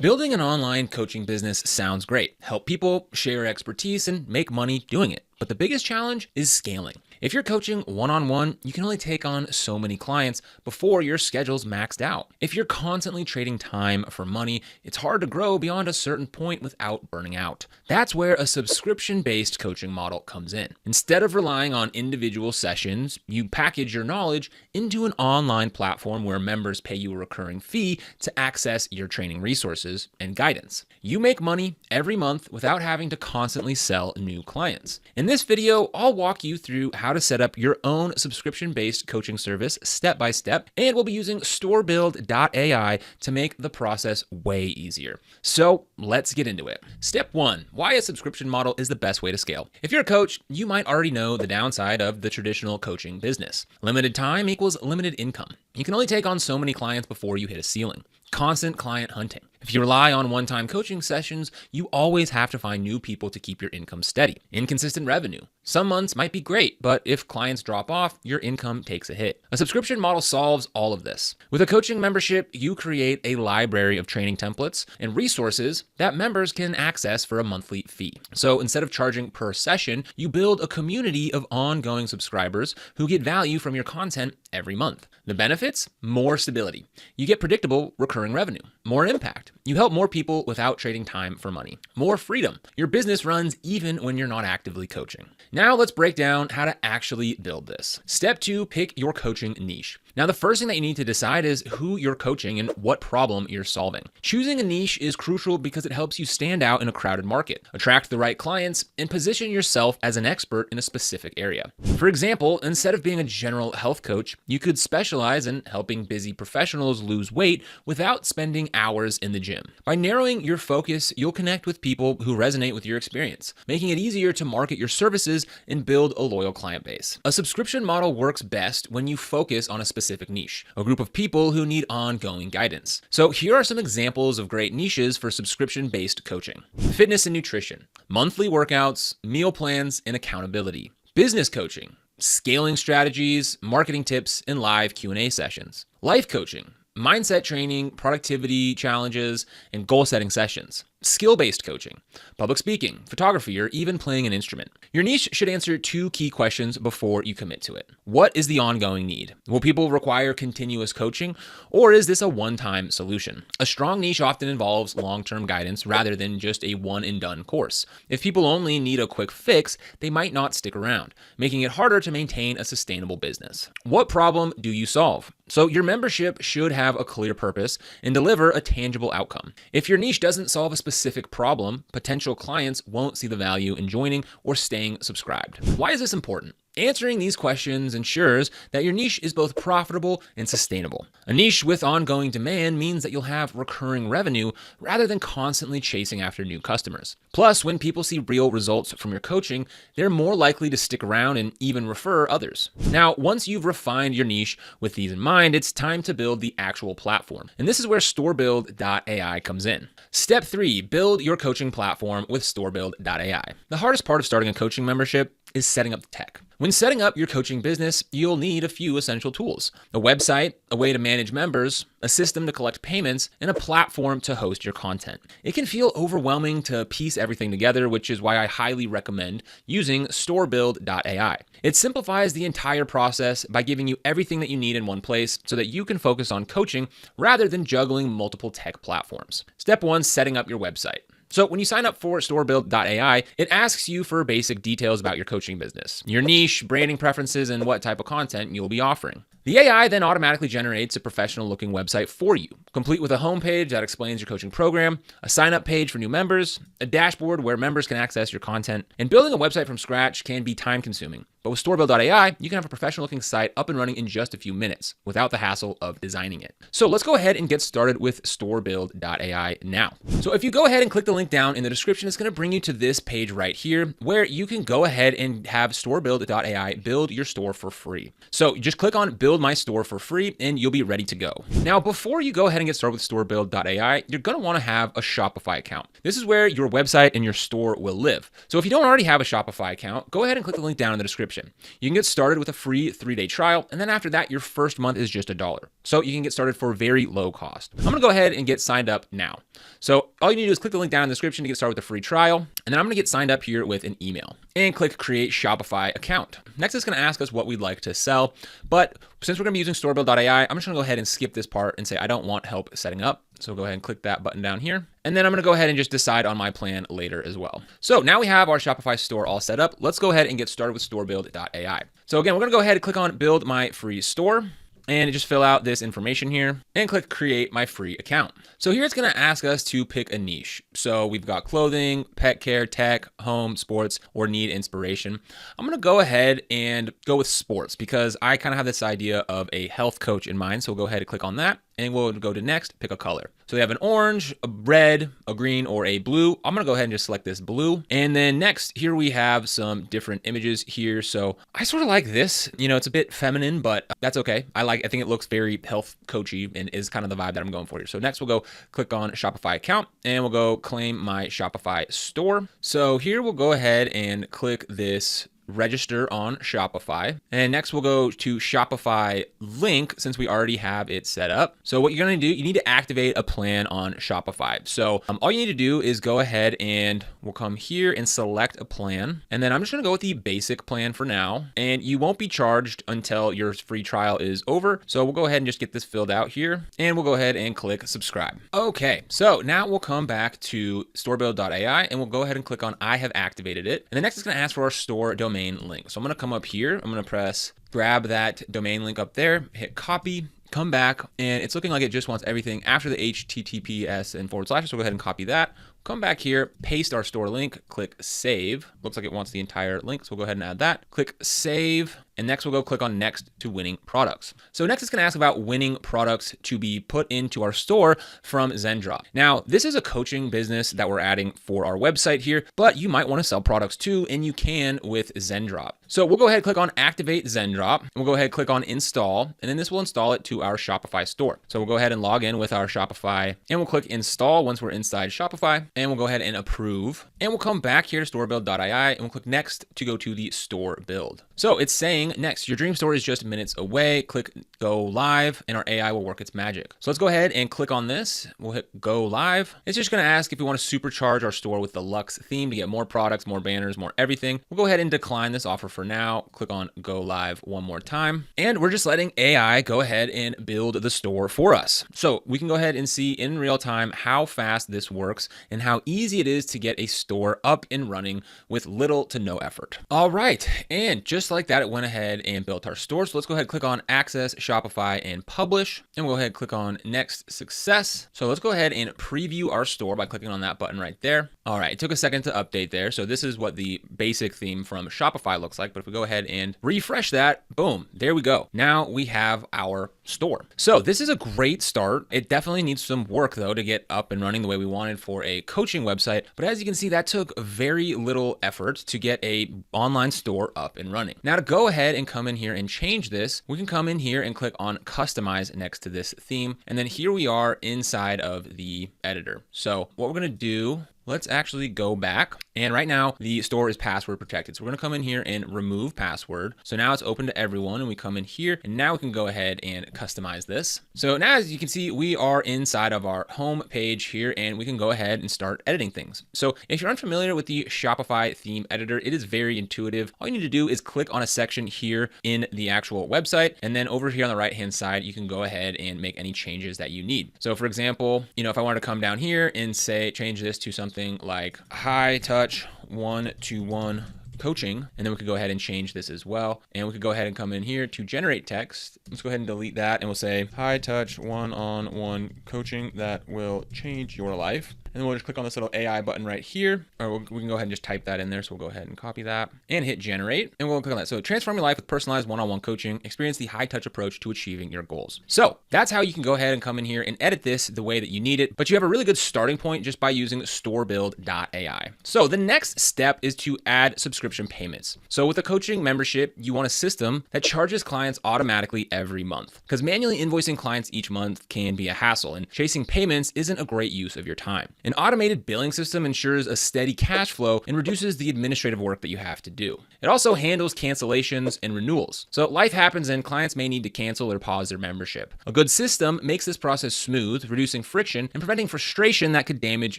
Building an online coaching business sounds great. Help people, share expertise, and make money doing it. But the biggest challenge is scaling. If you're coaching one-on-one, you can only take on so many clients before your schedule's maxed out. If you're constantly trading time for money, it's hard to grow beyond a certain point without burning out. That's where a subscription-based coaching model comes in. Instead of relying on individual sessions, you package your knowledge into an online platform where members pay you a recurring fee to access your training resources and guidance. You make money every month without having to constantly sell new clients. In this video, I'll walk you through how to set up your own subscription-based coaching service step by step, and we'll be using Storebuild.ai to make the process way easier. So let's get into it. Step 1, why a subscription model is the best way to scale. If you're a coach, you might already know the downside of the traditional coaching business. Limited time equals limited income. You can only take on so many clients before you hit a ceiling. Constant client hunting. If you rely on one-time coaching sessions, you always have to find new people to keep your income steady. Inconsistent revenue. Some months might be great, but if clients drop off, your income takes a hit. A subscription model solves all of this. With a coaching membership, you create a library of training templates and resources that members can access for a monthly fee. So instead of charging per session, you build a community of ongoing subscribers who get value from your content every month. The benefits? More stability. You get predictable recurring revenue. More impact. You help more people without trading time for money. More freedom. Your business runs even when you're not actively coaching. Now let's break down how to actually build this. Step 2, pick your coaching niche. Now, the first thing that you need to decide is who you're coaching and what problem you're solving. Choosing a niche is crucial because it helps you stand out in a crowded market, attract the right clients, and position yourself as an expert in a specific area. For example, instead of being a general health coach, you could specialize in helping busy professionals lose weight without spending hours in the gym. By narrowing your focus, you'll connect with people who resonate with your experience, making it easier to market your services and build a loyal client base. A subscription model works best when you focus on a specific niche, a group of people who need ongoing guidance. So here are some examples of great niches for subscription-based coaching. Fitness and nutrition, monthly workouts, meal plans, and accountability. Business coaching, scaling strategies, marketing tips, and live Q&A sessions. Life coaching, mindset training, productivity challenges, and goal-setting sessions. Skill-based coaching, public speaking, photography, or even playing an instrument. Your niche should answer 2 key questions before you commit to it. What is the ongoing need? Will people require continuous coaching, or is this a one-time solution? A strong niche often involves long-term guidance rather than just a one-and-done course. If people only need a quick fix, they might not stick around, making it harder to maintain a sustainable business. What problem do you solve? So your membership should have a clear purpose and deliver a tangible outcome. If your niche doesn't solve a specific problem, potential clients won't see the value in joining or staying subscribed. Why is this important? Answering these questions ensures that your niche is both profitable and sustainable. A niche with ongoing demand means that you'll have recurring revenue rather than constantly chasing after new customers. Plus, when people see real results from your coaching, they're more likely to stick around and even refer others. Now, once you've refined your niche with these in mind, it's time to build the actual platform. And this is where Storebuild.ai comes in. Step 3, build your coaching platform with Storebuild.ai. The hardest part of starting a coaching membership is setting up the tech. When setting up your coaching business, you'll need a few essential tools: a website, a way to manage members, a system to collect payments, and a platform to host your content. It can feel overwhelming to piece everything together, which is why I highly recommend using Storebuild.ai. It simplifies the entire process by giving you everything that you need in one place so that you can focus on coaching rather than juggling multiple tech platforms. Step 1, setting up your website. So when you sign up for Storebuild.ai, it asks you for basic details about your coaching business, your niche, branding preferences, and what type of content you'll be offering. The AI then automatically generates a professional-looking website for you, complete with a homepage that explains your coaching program, a sign-up page for new members, a dashboard where members can access your content. And building a website from scratch can be time-consuming. But with Storebuild.ai, you can have a professional-looking site up and running in just a few minutes without the hassle of designing it. So let's go ahead and get started with Storebuild.ai now. So if you go ahead and click the link down in the description, it's going to bring you to this page right here where you can go ahead and have Storebuild.ai build your store for free. So you just click on Build My Store for free and you'll be ready to go. Now, before you go ahead and get started with Storebuild.ai, you're going to want to have a Shopify account. This is where your website and your store will live. So if you don't already have a Shopify account, go ahead and click the link down in the description subscription. You can get started with a free 3-day trial, and then after that, your first month is just $1. So you can get started for very low cost. I'm gonna go ahead and get signed up now. So all you need to do is click the link down in the description to get started with a free trial, and then I'm gonna get signed up here with an email and click create Shopify account. Next, it's gonna ask us what we'd like to sell, but since we're gonna be using Storebuild.ai, I'm just gonna go ahead and skip this part and say I don't want help setting up. So go ahead and click that button down here. And then I'm gonna go ahead and just decide on my plan later as well. So now we have our Shopify store all set up. Let's go ahead and get started with Storebuild.ai. So again, we're gonna go ahead and click on build my free store, and just fill out this information here and click create my free account. So here it's gonna ask us to pick a niche. So we've got clothing, pet care, tech, home, sports, or need inspiration. I'm gonna go ahead and go with sports because I kind of have this idea of a health coach in mind. So we'll go ahead and click on that and we'll go to next, pick a color. So we have an orange, a red, a green, or a blue. I'm gonna go ahead and just select this blue. And then next, here we have some different images here. So I sort of like this, it's a bit feminine, but that's okay. I think it looks very health coachy and is kind of the vibe that I'm going for here. So next we'll go click on Shopify account and we'll go claim my Shopify store. So here we'll go ahead and click this register on Shopify. And next we'll go to Shopify link since we already have it set up. So what you're gonna do, you need to activate a plan on Shopify. So all you need to do is go ahead and we'll come here and select a plan. And then I'm just gonna go with the basic plan for now. And you won't be charged until your free trial is over. So we'll go ahead and just get this filled out here. And we'll go ahead and click subscribe. Okay, so now we'll come back to Storebuild.ai and we'll go ahead and click on I have activated it. And the next is gonna ask for our store domain link. So I'm going to come up here. I'm going to press grab that domain link up there, hit copy, come back, and it's looking like it just wants everything after the HTTPS and /. So we'll go ahead and copy that. Come back here, paste our store link, click save. Looks like it wants the entire link, so we'll go ahead and add that. Click save, and next we'll go click on next to winning products. So next it's gonna ask about winning products to be put into our store from Zendrop. Now, this is a coaching business that we're adding for our website here, but you might wanna sell products too, and you can with Zendrop. So we'll go ahead and click on activate Zendrop. We'll go ahead and click on install, and then this will install it to our Shopify store. So we'll go ahead and log in with our Shopify, and we'll click install once we're inside Shopify. And we'll go ahead and approve. And we'll come back here to Storebuild.ai and we'll click next to go to the store build. So it's saying next, your dream store is just minutes away. Click go live and our AI will work its magic. So let's go ahead and click on this. We'll hit go live. It's just gonna ask if we wanna supercharge our store with the Luxe theme to get more products, more banners, more everything. We'll go ahead and decline this offer for now. Click on go live one more time. And we're just letting AI go ahead and build the store for us. So we can go ahead and see in real time how fast this works and how easy it is to get a store up and running with little to no effort. All right, and just like that, it went ahead and built our store. So let's go ahead and click on Access, Shopify, and Publish, and we'll go ahead and click on Next Success. So let's go ahead and preview our store by clicking on that button right there. All right, it took a second to update there. So this is what the basic theme from Shopify looks like, but if we go ahead and refresh that, boom, there we go. Now we have our store. So this is a great start. It definitely needs some work though to get up and running the way we wanted for a coaching website. But as you can see, that took very little effort to get a online store up and running. Now to go ahead and come in here and change this, we can come in here and click on customize next to this theme. And then here we are inside of the editor. So what we're gonna do, let's actually go back. And right now the store is password protected. So we're gonna come in here and remove password. So now it's open to everyone and we come in here and now we can go ahead and customize this. So now as you can see, we are inside of our home page here and we can go ahead and start editing things. So if you're unfamiliar with the Shopify theme editor, it is very intuitive. All you need to do is click on a section here in the actual website. And then over here on the right-hand side, you can go ahead and make any changes that you need. So for example, if I wanted to come down here and say, change this to something like high touch one-to-one coaching, and then we could go ahead and change this as well. And we could go ahead and come in here to generate text. Let's go ahead and delete that and we'll say high touch one-on-one coaching that will change your life. And then we'll just click on this little AI button right here, or we can go ahead and just type that in there. So we'll go ahead and copy that and hit generate, and we'll click on that. So transform your life with personalized one-on-one coaching, experience the high touch approach to achieving your goals. So that's how you can go ahead and come in here and edit this the way that you need it, but you have a really good starting point just by using Storebuild.ai. So the next step is to add subscription payments. So with a coaching membership, you want a system that charges clients automatically every month, because manually invoicing clients each month can be a hassle, and chasing payments isn't a great use of your time. An automated billing system ensures a steady cash flow and reduces the administrative work that you have to do. It also handles cancellations and renewals. So life happens and clients may need to cancel or pause their membership. A good system makes this process smooth, reducing friction and preventing frustration that could damage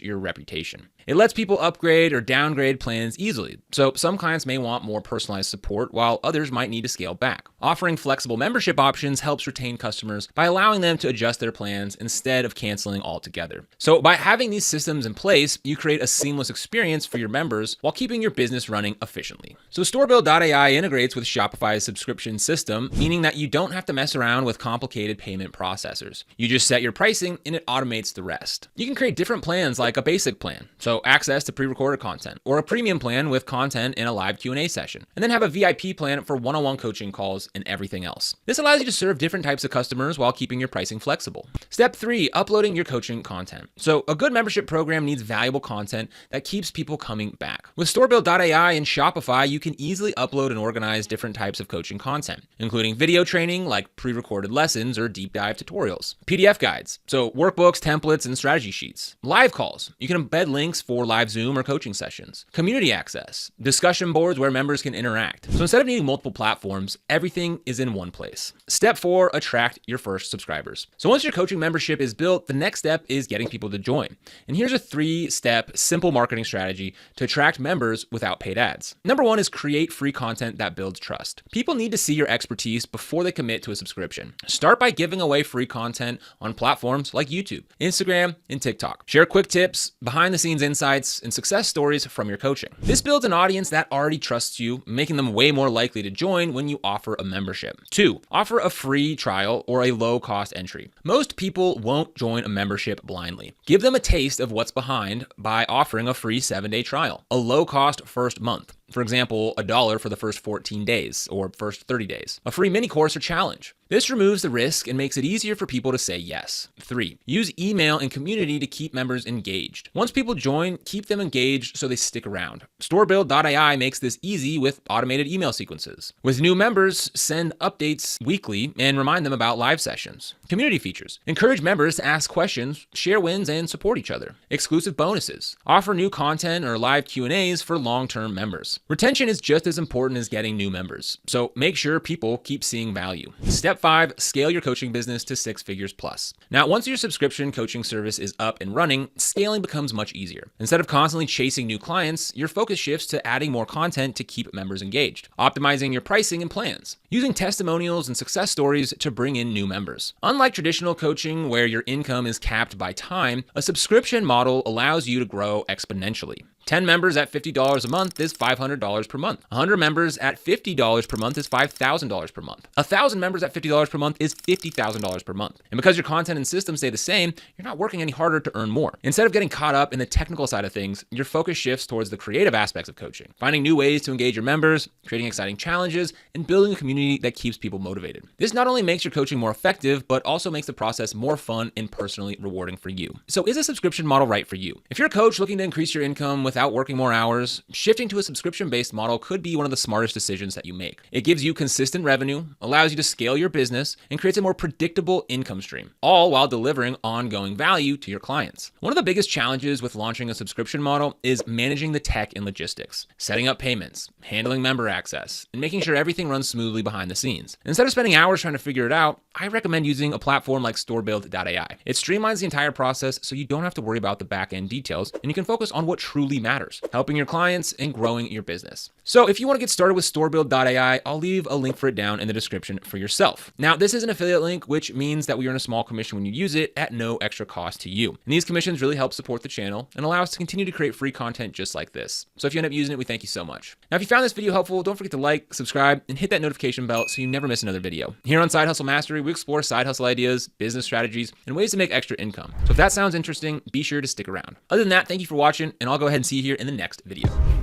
your reputation. It lets people upgrade or downgrade plans easily. So some clients may want more personalized support while others might need to scale back. Offering flexible membership options helps retain customers by allowing them to adjust their plans instead of canceling altogether. So by having these systems in place, you create a seamless experience for your members while keeping your business running efficiently. So Storebuild.ai integrates with Shopify's subscription system, meaning that you don't have to mess around with complicated payment processors. You just set your pricing and it automates the rest. You can create different plans like a basic plan, so access to pre-recorded content, or a premium plan with content and a live Q&A session, and then have a VIP plan for one-on-one coaching calls and everything else. This allows you to serve different types of customers while keeping your pricing flexible. Step 3, uploading your coaching content. So a good membership program needs valuable content that keeps people coming back. With Storebuild.ai and Shopify, you can easily upload and organize different types of coaching content, including video training like pre-recorded lessons or deep dive tutorials, PDF guides, so workbooks, templates, and strategy sheets, live calls. You can embed links for live Zoom or coaching sessions, community access, discussion boards where members can interact. So instead of needing multiple platforms, everything is in one place. Step 4, attract your first subscribers. So once your coaching membership is built, the next step is getting people to join. And here's a 3-step simple marketing strategy to attract members without paid ads. Number 1 is create free content that builds trust. People need to see your expertise before they commit to a subscription. Start by giving away free content on platforms like YouTube, Instagram, and TikTok. Share quick tips, behind-the-scenes insights, and success stories from your coaching. This builds an audience that already trusts you, making them way more likely to join when you offer a membership. 2, offer a free trial or a low-cost entry. Most people won't join a membership blindly. Give them a taste of what's behind by offering a free 7-day trial, a low-cost first month. For example, $1 for the first 14 days or first 30 days, a free mini course or challenge. This removes the risk and makes it easier for people to say yes. 3, use email and community to keep members engaged. Once people join, keep them engaged so they stick around. Storebuild.ai makes this easy with automated email sequences. With new members, send updates weekly and remind them about live sessions. Community features. Encourage members to ask questions, share wins, and support each other. Exclusive bonuses. Offer new content or live Q&As for long-term members. Retention is just as important as getting new members, so make sure people keep seeing value. Step 5, scale your coaching business to 6 figures plus. Now, once your subscription coaching service is up and running, scaling becomes much easier. Instead of constantly chasing new clients, your focus shifts to adding more content to keep members engaged, optimizing your pricing and plans, using testimonials and success stories to bring in new members. Unlike traditional coaching where your income is capped by time, a subscription model allows you to grow exponentially. 10 members at $50 a month is $500 per month. 100 members at $50 per month is $5,000 per month. 1,000 members at $50 per month is $50,000 per month. And because your content and systems stay the same, you're not working any harder to earn more. Instead of getting caught up in the technical side of things, your focus shifts towards the creative aspects of coaching, finding new ways to engage your members, creating exciting challenges, and building a community that keeps people motivated. This not only makes your coaching more effective, but also makes the process more fun and personally rewarding for you. So is a subscription model right for you? If you're a coach looking to increase your income without working more hours, shifting to a subscription-based model could be one of the smartest decisions that you make. It gives you consistent revenue, allows you to scale your business, and creates a more predictable income stream, all while delivering ongoing value to your clients. One of the biggest challenges with launching a subscription model is managing the tech and logistics, setting up payments, handling member access, and making sure everything runs smoothly behind the scenes. Instead of spending hours trying to figure it out, I recommend using a platform like Storebuild.ai. It streamlines the entire process so you don't have to worry about the back-end details, and you can focus on what truly matters, helping your clients and growing your business. So if you want to get started with Storebuild.ai, I'll leave a link for it down in the description for yourself. Now, this is an affiliate link, which means that we earn a small commission when you use it at no extra cost to you. And these commissions really help support the channel and allow us to continue to create free content just like this. So if you end up using it, we thank you so much. Now, if you found this video helpful, don't forget to like, subscribe, and hit that notification bell so you never miss another video. Here on Side Hustle Mastery, we explore side hustle ideas, business strategies, and ways to make extra income. So if that sounds interesting, be sure to stick around. Other than that, thank you for watching, and I'll go ahead and see you here in the next video.